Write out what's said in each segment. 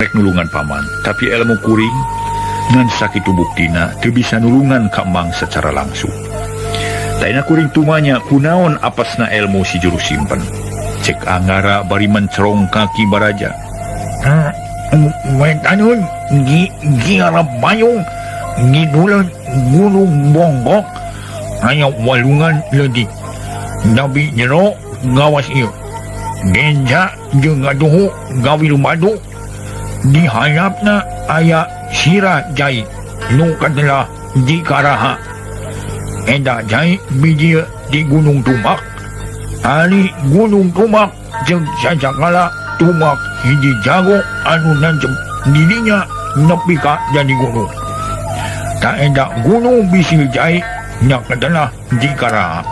rek nulungan paman, tapi ilmu kuring ngan sakitu buktina teu bisa nulungan ka Mang secara langsung. Taina kuring tumanya kunaon apasna ilmu si juru simpen. Cek Anggara bari mencerong kaki Baraja. Wetanun gi arab bayung ngidulan gunung bonggok aya walungan leutik. Nabi jero ngawas ieu. Genja jeung ngaduhu gawi lumadu. Di hayapna aya sira jai nu kadalah di karaha. Eda jai biji di Gunung Tumak. Ali Gunung Tumak jeung sajakala tumak hiji jago anu nancep dirinya nepi ka jadi gunung. Tak eda gunung bisi jai nya kadalah di karaha.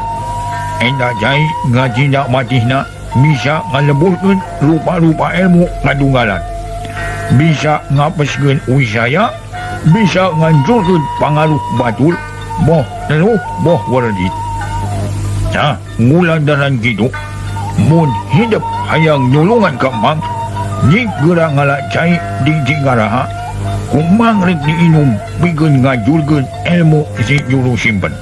Eda jai ngajina matihna bisa ngalebulkeun rupa-rupa ilmu ngadunggalan. Bisa ngapeskeun wisaya, bisa ngancurkeun pangaruh batul, boh teluh, boh waradit. Nah, nguladaran gitu, mun hidup hayang nyulungan ka Mang, jik geura ngalacai di Jigaraha, kumang rek diinum pikeun ngajulkeun ilmu si juru simpen.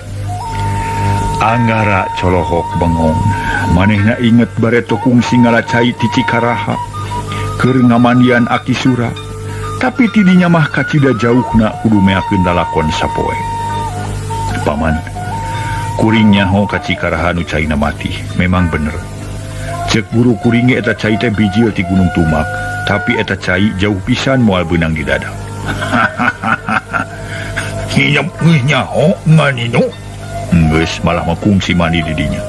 Anggara colohok bengong. Manehna inget bareto kungsi ngalacai ti Cikaraha keur ngamandian Aki Sura, tapi tidinya mah kacida jauhna kudu meakeun lalakon sapoe. Paman, kuring nyaho ka Cikaraha nu caina mati, memang bener. Cek guru kuringe eta cai teh bijil ti Gunung Tumak, tapi eta cai jauh pisan moal beunang di dada. Hidup geus nyaho nganinu. Geus malah makungsi mandi di dinya.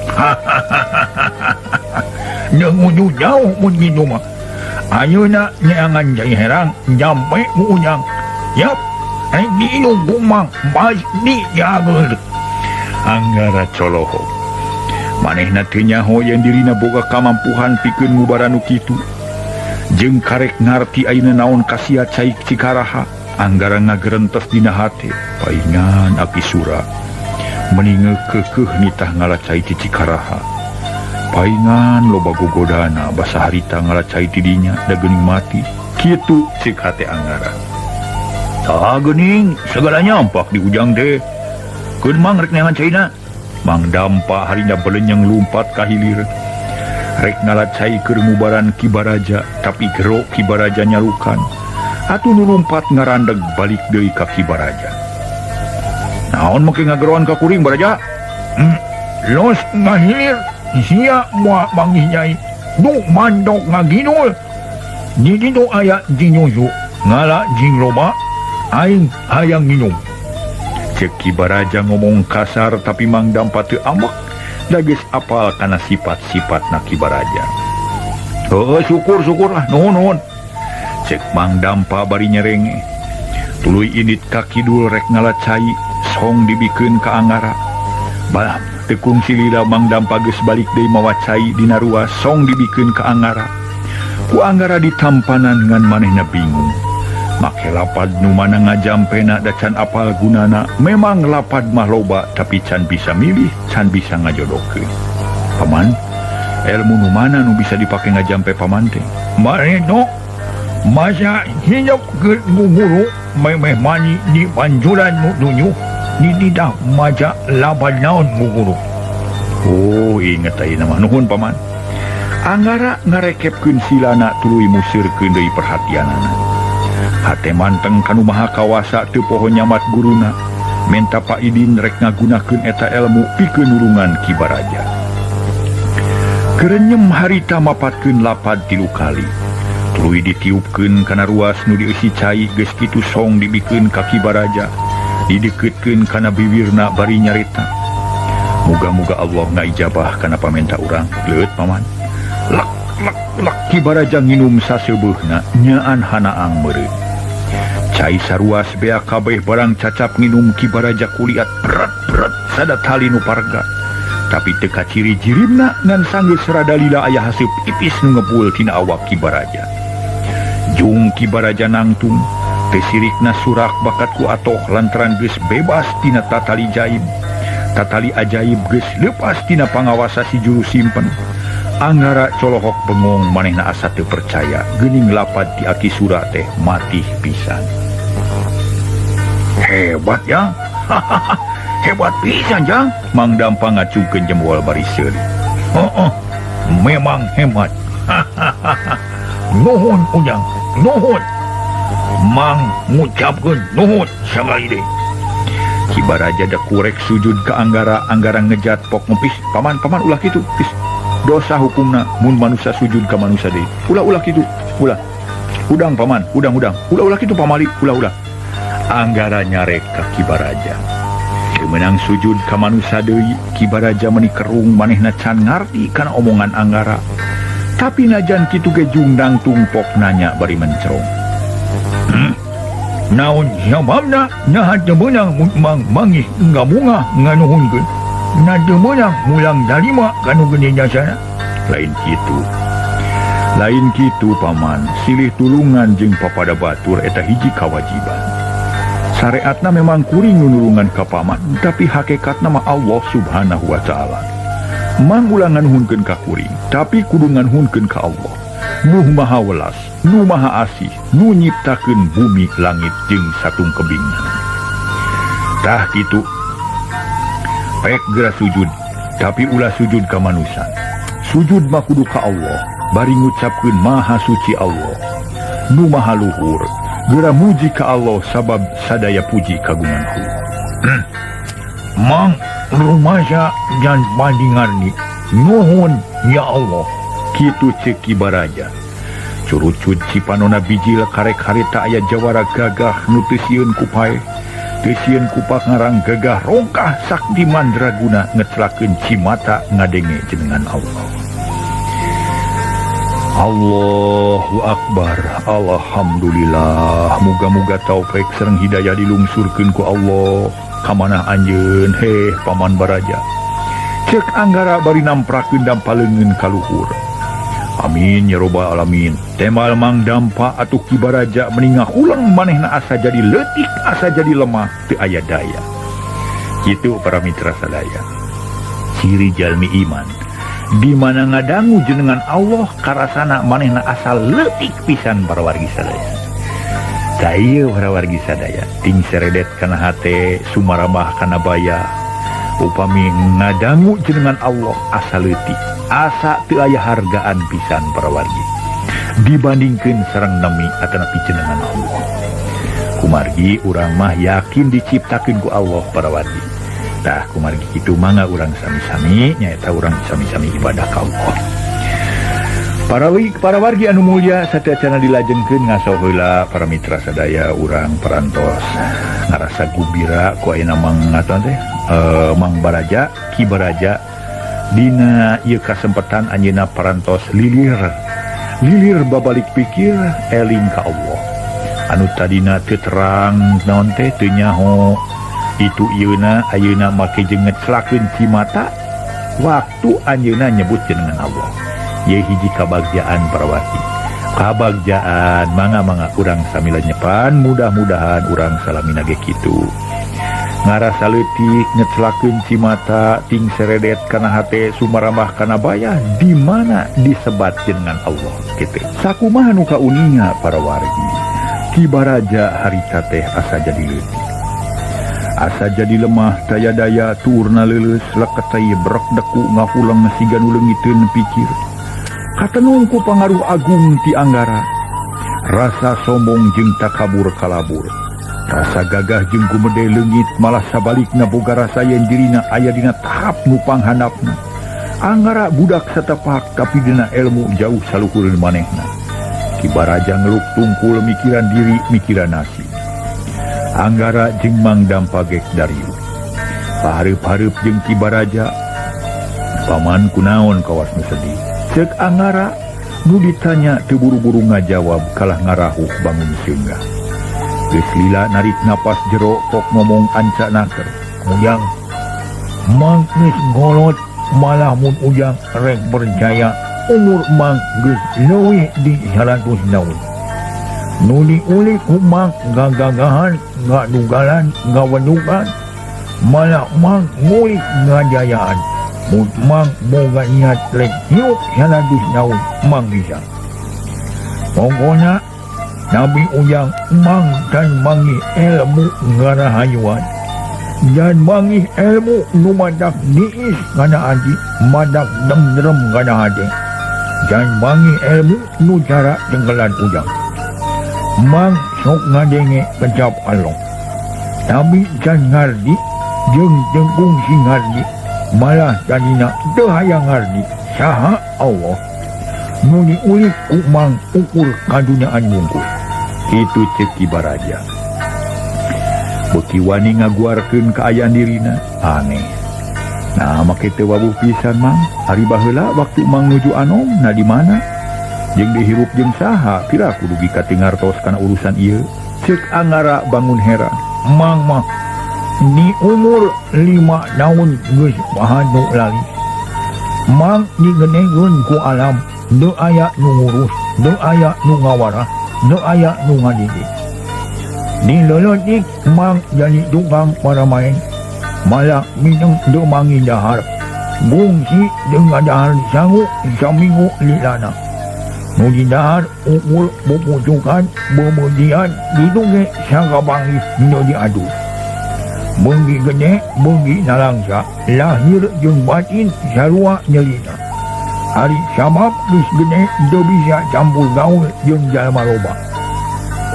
Nenguju jauh mun gitu mah. Ayeuna nyeangan jai herang jampe munyang. Yap, diinum kumang pasti jageul. Anggara colohok. Manehna teu nyaho yen dirina boga kamampuhan pikeun ngubaran nu kitu. Jeung karek ngarti ayeuna naon kasia cai Cikaraha, Anggara ngagerentes dina hate paingan Aki Sura. Meninge kekeh nitah ngalacai ti Cikaraha. Paingan loba gogodana basa harita ngalacai ti dinya da geuning mati. Kitu cek hate Anggara. Saha geuning segala nyampak di ujang teh. Keun Mang rek neangan caina. Mang Dampa harina belenyang lumpat ka hilir. Rek ngalacai keur ngubaran Ki Baraja, tapi gero Ki Baraja nyarukan. Atuh nu lumpat ngarandeg balik deui ka Ki Baraja. Naon make ngageroan ka kuring Baraja? Los ngahilir sia moal manggih nyai. Nu mandok ngaginul. Di ditu aya jinyusu ngala jing loba aing hayang nginum. Cek Ki Baraja ngomong kasar tapi Mang Dampa teu ambek. Da geus apal kana sifat-sifatna Ki Baraja. Syukur lah, nuhun. Cek Mang Dampa bari nyerenge. Tuluy indit ka kidul rek ngalacai, song dibikeun ka Anggara. Balam tekung silila Mang Dampa geus balik deui mawa cai dina ruas, song dibikeun ka Anggara. Ku Anggara ditampanan ngan manehna bingung. Make lapad nu mana ngajampena da can apal gunana. Memang lapad mah loba, tapi can bisa milih, can bisa ngajodokeun. Paman, ilmu nu mana nu bisa dipake ngajampe paman teh? Maredo masa hidup ke guru memeh mani di panjuran nu dunyuh di didah maja lapad naon guru. Oh, inget ayeuna mah nuhun paman. Anggara ngarekepkeun silana tuluy musirkeun deui perhatianana. Hate manteng kanu maha kawasa teu poho nyamat guruna. Menta Pak Idin rek ngagunakeun eta ilmu pikeun nulungan Ki Baraja. Kerenyem harita mapatkeun lapad 3 kali. Tuluy ditiupkeun kana ruas nu dieusi cai geus kitu song dibikeun ka Ki Baraja. Dideukeutkeun kana bibirna bari nyarita. Muga-muga Allah ngaijabah kana pamenta urang. Leut paman. Lak Ki Baraja nginum saseubeuna nyaan hanaang meureun. Cai saruas bea kabeh barang cacap nginum Ki Baraja kuliat berat sada tali nu parga. Tapi teu kaciri jirimna ngan sanggeus rada lila aya haseup ipis nu ngebul tina awak Ki Baraja. Jung Ki Baraja nangtung, teu sirikna surak bakat ku atoh lantaran geus bebas tina tatali jaib. Tatali ajaib geus leupas tina pangawasa si juru simpen. Anggara colohok bengong manehna asa teu percaya geuning lapad ti aki sura teh mati pisan. Hebat ya. Hebat pisan jang. Mang Dampa ngacungkeun jempol bari seuli. Memang hebat. Nuhun ujang, nuhun. Mang ngucapkeun nuhun sakali deui. Ki Baraja da kurek sujud ka Anggara ngejat pok ngepis. Paman ulah kitu. Pis. Dosa hukumna mun manusia sujud ka manusia deui. Ulah kitu. Ulah. Udang paman, udang. Ulah kitu pamali, ulah. Anggara nyarek ka Ki Baraja. Menang sujud ka manusia deui, Ki Baraja meuni kerung manehna can ngarti kana omongan Anggara. Tapi najan kitu ge jungdang tumpok nanya bari mencerong. Naon sababna nyaha teu meunang mang mangih ngabunga nganuhunkeun. Na teu meunang mulang dalima kanu gede jasana. Lain kitu paman, silih tulungan jeung papada batur eta hiji kawajiban. Syariatna memang kuring nulungan ka paman, tapi hakikatna mah Allah Subhanahu wa taala. Mang ulah nganuhunkeun ka kuring, tapi kudu nganuhunkeun ka Allah. Nu maha welas, nu maha asih, nu nyiptakeun bumi langit jeung satung kebingna. Tah kitu. Pek geura sujud, tapi ulah sujud ka manusia. Sujud mah kudu ka Allah, bari ngucapkeun maha suci Allah. Nu maha luhur, geura muji ka Allah sabab sadaya puji kagunganku. Mang rumasa jan pandingarni. Nuhun ya Allah. Kitu ceuk Ki Baraja. Curucut cipanona bijil karek harita aya jawara gagah nu teu sieun ku pae. Teu sieun ku pangarang gagah rongkah sakti mandraguna ngecelakeun cimata ngadenge jenengan Allah. Allahu Akbar. Alhamdulillah. Muga-muga taufik sareng hidayah dilungsurkeun ku Allah. Kamanah anjeun heh Paman Baraja. Ceuk Anggara bari namprakeun Dampa leungeun ka luhur. Amin ya robbal alamin. Temal Mang Dampa atuh Ki Baraja meninga ulang manehna asa jadi leutik, asa jadi lemah, teu aya daya. Kitu para mitra sadaya. Ciri jalmi iman. Di mana ngadangu jenengan Allah karasana manehna asa leutik pisan para wargi sadaya. Caieu para wargi sadaya, ting seredet kana hate, sumaramah kana baya. Upami ngadangu jenengan Allah asa leutik, asa teu aya hargaan pisan para wargi dibandingkeun sareng nami atanapi jenengan Allah. Kumargi urang mah yakin diciptakeun ku Allah para wargi. Tah kumargi kitu mangga urang sami-sami nyaeta urang sami-sami ibadah ka Allah. Para wargi anu mulia sateacana dilajengkeun ngaso heula para mitra sadaya urang parantos ngarasa gembira ku ayeuna mangaton teh Mang Baraja, Ki Baraja dina ieu kasempatan anjeunna parantos lilir babalik pikir eling ka Allah. Anu tadina teu terang naon teh teu nyaho itu ayeuna make jeung ngecelakeun cimata waktu anjeunna nyebut jenengan Allah. Ye hiji kabagjaan para wargi. Kabagjaan mangga urang samila nyepan, mudah-mudahan urang salamina ge kitu. Ngarasa leutik ngecelakeun cimata ting seredet kana hate sumaramah kana bayah di mana disebat jenengan Allah kitu. Sakumaha nu kauninga para wargi. Ki Baraja harita teh asa jadi leutik. Asa jadi lemah daya-daya turna leuleus leket teh brek deku ngahulang siga nu leungiteun pikir. Katenung ku pangaruh agung ti Anggara. Rasa sombong jeung takabur kalabur. Rasa gagah jeung gumede leungit malah sabalikna boga rasa yen dirina aya dina tahap nu panghandapna. Anggara budak satepak tapi dina ilmu jauh saluhureun manehna. Ki Baraja ngeluk tungkul mikiran diri mikiran nasib. Anggara jeung Mang Dampa gek dariu. Pahareup-hareup jeung Ki Baraja. Paman kunaon kawas nu sedih. Ceuk Anggara nu ditanya teu buru-buru ngajawab kalah ngarahuh bangun seunggah. Geus lila narik napas jero pok ngomong ancanaker. Ujang, Mang geus ngolot malah mun Ujang rek percaya umur Mang geus leuwih di 100 tahun. Nu diulik ku Mang gagagahan, gadugalan, gawedugan, malah Mang ngulik ngajayaan. mun mang boga niat rek hiup saladus naon mang bisa. Pokona Nabi Ujang mang dan mangi ilmu ngarahayuan dan mangi ilmu nu madak diis kana adi madak demdrem kana hade dan mangi ilmu nu cara jengkelan ujang mang sok ngadenge kecap Allah tapi can ngardi jeung jengkung si ngardi malah jadina teu hayang ngardi saha Allah nu diulik ku mang ukur kadunyaan bungkus. Itu ceki Baraja. Beki wani ngaguarkeun kaayaan dirina aneh. Nah make teu wabuh pisan mang ari baheula waktu mang nuju anom na di mana jeung dihirup jeung saha pira kudu katingartos kana urusan ieu ceuk Anggara bangun heran mang mah di umur 5 tahun geus bahan nu lali mang digedegeun ku alam teu aya nu ngurus teu aya nu ngawarah teu aya nu ngadidik di leuletik mang jadi tukang paramaen malah mineng teu mangi dahar gungsi jeung ngadahar sangu saminggu lilana nu di dahar ukur pupucukan bemudian itu ge sakabangis nu diadu beungi gede beungi nalangsa lahir jeung batin sarua nyelina hari sabab geus gede teu bisa campur gaul jeung jalma loba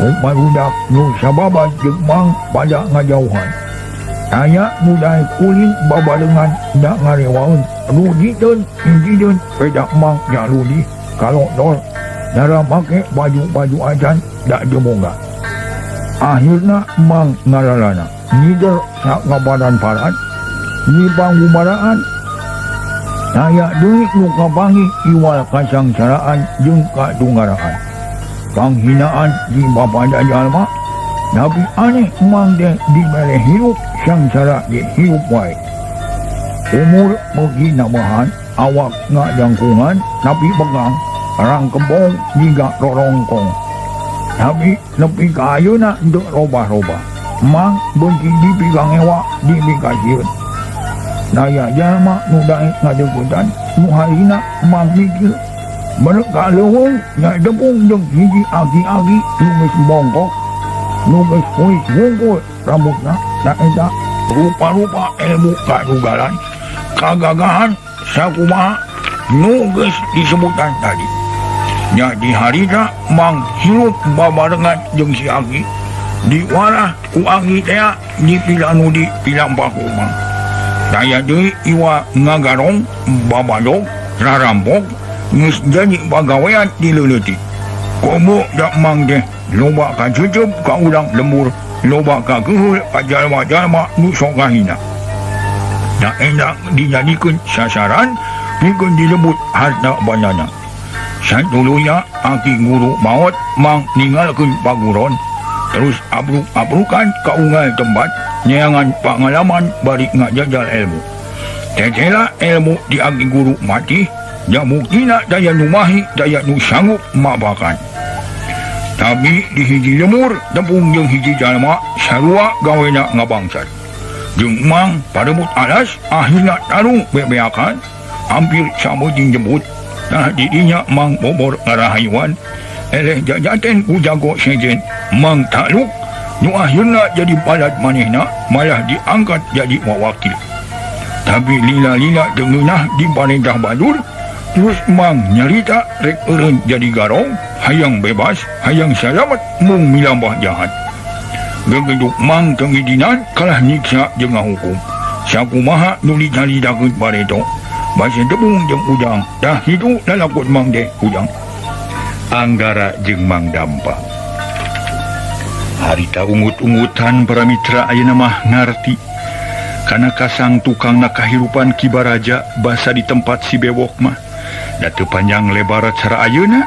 umarudak nu sababa jeung mang pada ngajauhan aya nu daek ulin babarengan da ngarewaeun ruditeun hijieun pedak mang nya rudi kalau dol nara make baju-baju ajan da demonga akhirna mang ngaralana ngider sak ngabadan parat ni panggumaraan saya duit nu kapangi iwal kasangsaraan jeung kadunggaraan panghinaan di bapada jalma tapi aneh mang de dibere hirup sangsara ge hirup wae umur beuki namahan awak ngajangkungan tapi pegang orang kembong juga rorongkong tapi nepi ka ayeuna teu robah-robah mang benci dipigang ewa dibikasieun daya jalma nu daek ngadeukeutan nu harina mang mikir mereka leuweung nya depung jeung hiji agi-agi nu geus bongkok nu geus pois wungkul rambutna da eta rupa-rupa ilmu kadugalan kagagahan sakumaha nu geus disebutan tadi nya di harita mang hirup babarengan jeung si agi diwarah ku agi teh dipila nu dipila paku mang daya deui iwa ngagarong babadog rarampok geus jadi pagawean di leuletik komo da mang teh loba ka cucup ka urang lembur loba ka geuheul ka jalma-jalma nu sok kahina da endak dijadikeun sasaran pikeun dilebut harta bandana satulunya aki guru maot mang ninggalkeun paguron terus abruk-abrukan ka unggal tempat nyeangan pengalaman bari ngajajal ilmu cecela ilmu di aki guru mati ja buktina daya nu mahi daya nu sanggup mabakan tapi di hiji lemur tepung jeung hiji jalma sarua gawena ngabangsat jeung mang pademut alas akhirna tarung bebeakan hampir sameuting jemput nah didinya mang bobor ngarahayuan eleh jajaten ku jago sejen mang taluk nu akhirna jadi palat manehna malah diangkat jadi wawakil tapi lila-lila dengeunah di parentah badur terus mang nyarita rek eureun jadi garong hayang bebas hayang salamet mung milambah jahat gegeduk mang tengidinan kalah nyiksa jeung ngahukum sakumaha nu dicaridakeun pareto basa tepung jeung ujang dah hidu lalakut mang deh ujang Anggara jeung Mang Dampa harita ungut-ungutan para mitra ayeuna mah ngarti kana kasang tukangna kahirupan Ki Baraja basa di tempat si bewok mah da teu panjang lebar cara ayeuna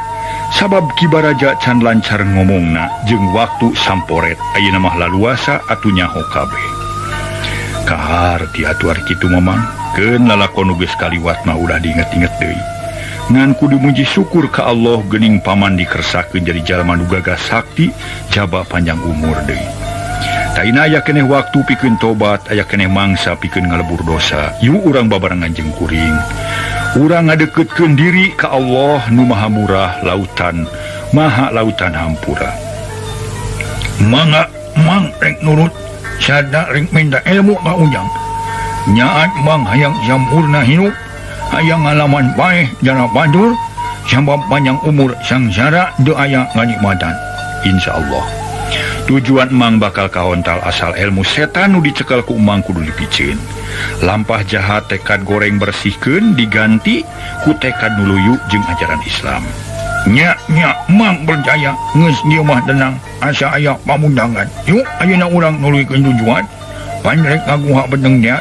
sabab Ki Baraja can lancar ngomongna jeung waktu samporet ayeuna mah laluasa atuh nyaho kabeh kahar ti atuar kitu mamang keun lalakon nu geus kaliwat mah ulah diinget-inget deui ngan kudu muji syukur ka Allah geuning paman dikersakeun jadi jalma nu gagah sakti jaba panjang umur deui Taina aya keneh waktu pikeun tobat, aya keneh mangsa pikeun ngalebur dosa. Yuk urang babarengan jeung kuring. Urang ngadeukeutkeun diri ka Allah nu Maha Murah lautan hampura. Mangga mang rek nurut sada rek minta ilmu ka ujang. Nyaat mang hayang sampurna hidup, hayang ngalaman bae jana badur, sabab panjang umur sangsara teu aya nganikmatan. Insyaallah. Tujuan emang bakal kaontal asal ilmu setan nu dicekel ku emang kudu dipicieun. Lampah jahat tekad goreng bersihkeun diganti ku tekad nuluyu jeung ajaran Islam. Nya mang percaya geus dieu mah tenang asa aya pamundangan. Yuk ayeuna urang nuluykeun tujuan. Pan rek ngaguha beteng dia